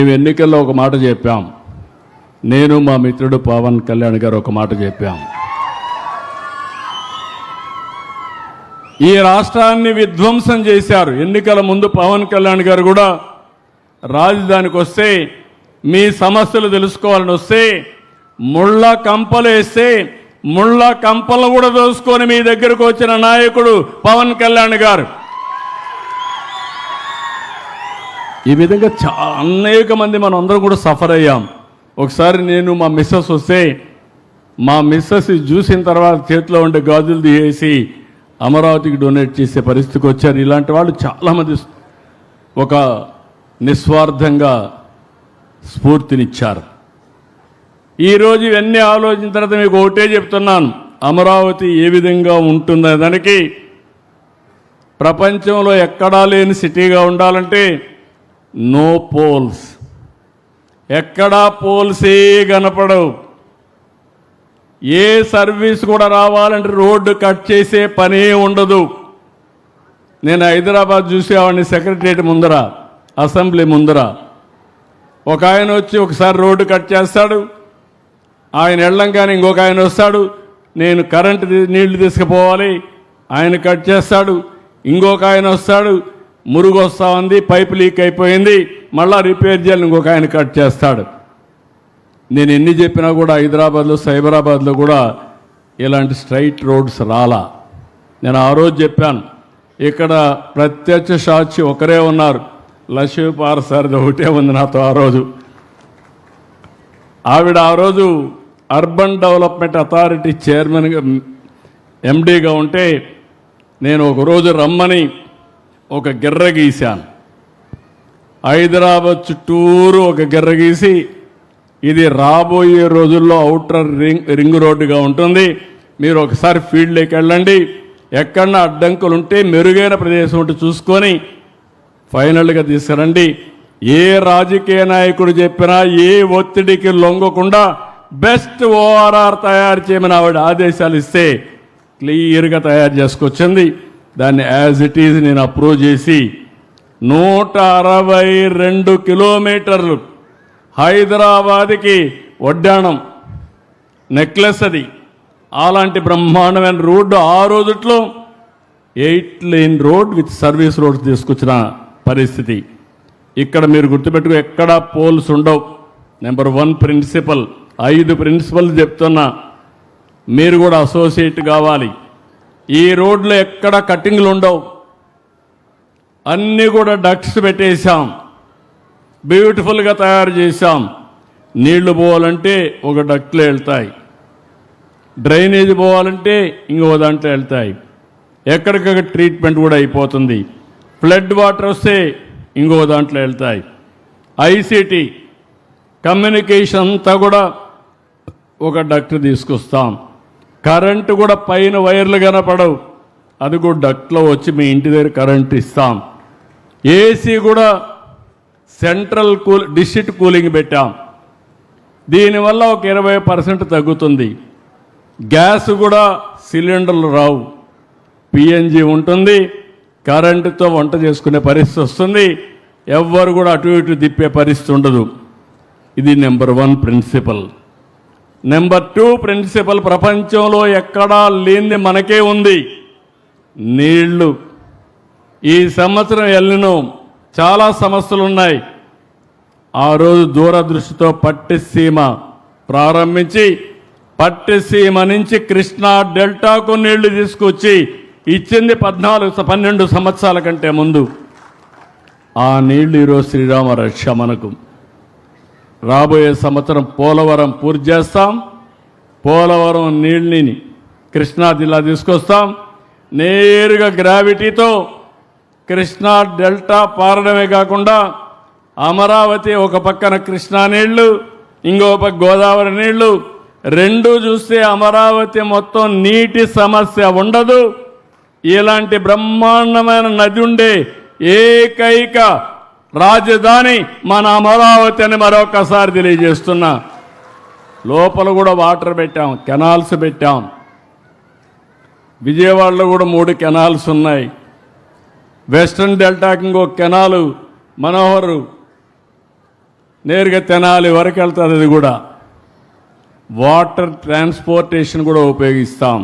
మేము ఎన్నికల్లో ఒక మాట చెప్పాం, నేను మా మిత్రుడు పవన్ కళ్యాణ్ గారు ఒక మాట చెప్పాం. ఈ రాష్ట్రాన్ని విధ్వంసం చేశారు. ఎన్నికల ముందు పవన్ కళ్యాణ్ గారు కూడా రాజధానికి వస్తే, మీ సమస్యలు తెలుసుకోవాలని వస్తే, ముళ్ళ కంపలు వేస్తే ముళ్ళ కంపలు కూడా దోసుకొని మీ దగ్గరకు వచ్చిన నాయకుడు పవన్ కళ్యాణ్ గారు. ఈ విధంగా అనేక మంది మనం అందరం కూడా సఫర్ అయ్యాం. ఒకసారి నేను మా మిస్సెస్ వస్తే, మా మిస్సెస్ చూసిన తర్వాత చేతిలో ఉండే గాజులు తీసేసి అమరావతికి డొనేట్ చేసే పరిస్థితికి వచ్చారు. ఇలాంటి వాళ్ళు చాలామంది ఒక నిస్వార్థంగా స్ఫూర్తినిచ్చారు. ఈరోజు ఇవన్నీ ఆలోచించిన తర్వాత మీకు ఒకటే చెప్తున్నాను, అమరావతి ఏ విధంగా ఉంటుందో దానికి ప్రపంచంలో ఎక్కడా లేని సిటీగా ఉండాలంటే నో పోల్స్, ఎక్కడా పోల్సే కనపడవు. ఏ సర్వీస్ కూడా రావాలంటే రోడ్డు కట్ చేసే పనే ఉండదు. నేను హైదరాబాద్ చూసేవాడిని, సెక్రటరియట్ ముందర, అసెంబ్లీ ముందర ఒక ఆయన వచ్చి ఒకసారి రోడ్డు కట్ చేస్తాడు, ఆయన వెళ్ళంగానే ఇంకొక ఆయన వస్తాడు, నేను కరెంటు నీళ్లు తీసుకుపోవాలి, ఆయన కట్ చేస్తాడు, ఇంకొక ఆయన వస్తాడు, మురుగు వస్తూ ఉంది, పైపు లీక్ అయిపోయింది, మళ్ళా రిపేర్ చేయాలి, ఇంకొక ఆయన కట్ చేస్తాడు. నేను ఎన్ని చెప్పినా కూడా హైదరాబాద్లో, సైబరాబాద్లో కూడా ఇలాంటి స్ట్రైట్ రోడ్స్ రాలా. నేను ఆ రోజు చెప్పాను, ఇక్కడ ప్రత్యక్ష సాక్షి ఒకరే ఉన్నారు, లక్ష్మీపార్ సార్ది ఒకటే ఉంది నాతో. ఆ రోజు ఆవిడ ఆ రోజు అర్బన్ డెవలప్మెంట్ అథారిటీ చైర్మన్గా, ఎండీగా ఉంటే నేను ఒకరోజు రమ్మని ఒక గిర్ర గీశాను. హైదరాబాద్ చుట్టూరు ఒక గిర్ర గీసి, ఇది రాబోయే రోజుల్లో ఔటర్ రింగ్ రోడ్డుగా ఉంటుంది, మీరు ఒకసారి ఫీల్డ్లోకి వెళ్ళండి, ఎక్కడన్నా అడ్డంకులు ఉంటే మెరుగైన ప్రదేశం ఉంటే చూసుకొని ఫైనల్గా తీసుకురండి. ఏ రాజకీయ నాయకుడు చెప్పినా ఏ ఒత్తిడికి లొంగకుండా బెస్ట్ ఓఆర్ఆర్ తయారు చేయమని ఆవిడ ఆదేశాలు ఇస్తే క్లియర్గా తయారు చేసుకొచ్చింది. దాన్ని యాజ్ ఇట్ ఈజ్ నేను అప్రూవ్ చేసి 162 కిలోమీటర్లు హైదరాబాద్కి వడ్డాణం నెక్లెస్, అది అలాంటి బ్రహ్మాండమైన రోడ్డు ఆ రోజుట్లో 8 lane road with service roads తీసుకొచ్చిన పరిస్థితి. ఇక్కడ మీరు గుర్తుపెట్టుకో, ఎక్కడా పోల్స్ ఉండవు. నెంబర్ 1 ప్రిన్సిపల్, 5 ప్రిన్సిపల్ చెప్తున్నా, మీరు కూడా అసోసియేట్ కావాలి. ఈ రోడ్లో ఎక్కడ కట్టింగ్లు ఉండవు, అన్నీ కూడా డక్ట్స్ పెట్టేశాం, బ్యూటిఫుల్గా తయారు చేశాం. నీళ్లు పోవాలంటే ఒక డక్ట్లో వెళ్తాయి, డ్రైనేజ్ పోవాలంటే ఇంకో దాంట్లో వెళ్తాయి, ఎక్కడికక్కడ ట్రీట్మెంట్ కూడా అయిపోతుంది. ఫ్లడ్ వాటర్ వస్తే ఇంకో దాంట్లో వెళ్తాయి. ఐసిటీ కమ్యూనికేషన్ అంతా కూడా ఒక డక్ట్ తీసుకొస్తాం. కరెంటు కూడా పైన వైర్లు కనపడవు, అది కూడా డక్ట్లో వచ్చి మీ ఇంటి దగ్గర కరెంట్ ఇస్తాం. ఏసీ కూడా సెంట్రల్ డిస్ట్రిక్ట్ కూలింగ్ పెట్టాం. దీనివల్ల ఒక 20% తగ్గుతుంది. గ్యాస్ కూడా సిలిండర్లు రావు, పిఎన్జి ఉంటుంది, కరెంటుతో వంట చేసుకునే పరిస్థితి వస్తుంది, ఎవ్వరు కూడా అటు ఇటు తిప్పే పరిస్థితి ఉండదు. ఇది నెంబర్ 1 ప్రిన్సిపల్. నెంబర్ 2 ప్రిన్సిపల్, ప్రపంచంలో ఎక్కడా లేనిది మనకే ఉంది, నీళ్లు. ఈ సంవత్సరం ఎల్లినో చాలా సమస్యలు ఉన్నాయి. ఆ రోజు దూరదృష్టితో పట్టిసీమ ప్రారంభించి, పట్టిసీమ నుంచి కృష్ణా డెల్టాకు నీళ్లు తీసుకొచ్చి ఇచ్చింది 12 సంవత్సరాల కంటే ముందు. ఆ నీళ్లు ఈరోజు శ్రీరామ రక్ష మనకు. రాబోయే సంవత్సరం పోలవరం పూర్తి చేస్తాం. పోలవరం నీళ్ళని కృష్ణా జిల్లా తీసుకొస్తాం. నేరుగా గ్రావిటీతో కృష్ణా డెల్టా పారడమే కాకుండా అమరావతి ఒక పక్కన కృష్ణా నీళ్లు, ఇంకో పక్క గోదావరి నీళ్లు, రెండు చూస్తే అమరావతి మొత్తం నీటి సమస్య ఉండదు. ఇలాంటి బ్రహ్మాండమైన నది ఉండే ఏకైక రాజధాని మన అమరావతి అని మరొకసారి తెలియజేస్తున్నా. లోపల కూడా వాటర్ పెట్టాం, కెనాల్స్ పెట్టాం. విజయవాడలో కూడా 3 కెనాల్స్ ఉన్నాయి. వెస్ట్రన్ డెల్టాకి ఇంకో కెనాలు మనోహర్ నేరుగా తెనాలి వరకు వెళ్తుంది. అది కూడా వాటర్ ట్రాన్స్పోర్టేషన్ కూడా ఉపయోగిస్తాం.